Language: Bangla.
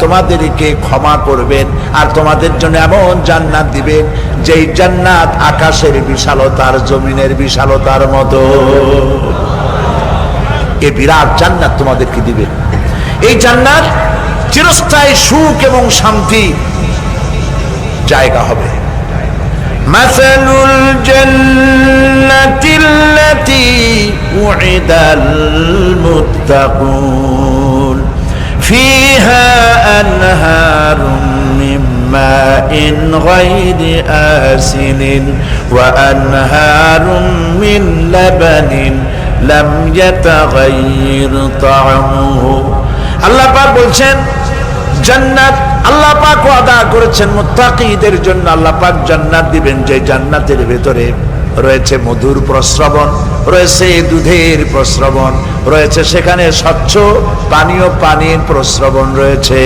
তোমাদেরকে ক্ষমা করবেন আর তোমাদের জন্য এমন জান্নাত দিবেন যেই জান্নাত আকাশের বিশালতার জমিনের বিশালতার মতো। এই বিরাট জান্নাত তোমাদেরকে দিবেন। এই জান্নাত চিরস্থায়ী সুখ এবং শান্তি জায়গা হবে। মাসালুল জান্নাতিল্লাতী উইদাল মুত্তাকুন ফিহা আনহারুম মিন মাইন গায়রি আসিনিন ওয়া আনহারুম মিন লাবানিন লাম ইয়াতাগায়্যার তা'আমুহু। আল্লাহ পাক বলছেন জান্নাত আল্লাহ পাক ওয়াদা করেছেন মুত্তাকিদের জন্য। আল্লাহ পাক জান্নাত দিবেন যে জান্নাতের ভেতরে রয়েছে মধুর প্রস্রবণ, রয়েছে দুধের প্রস্রবণ, রয়েছে সেখানে স্বচ্ছ পানীয় পানির প্রস্রবণ রয়েছে।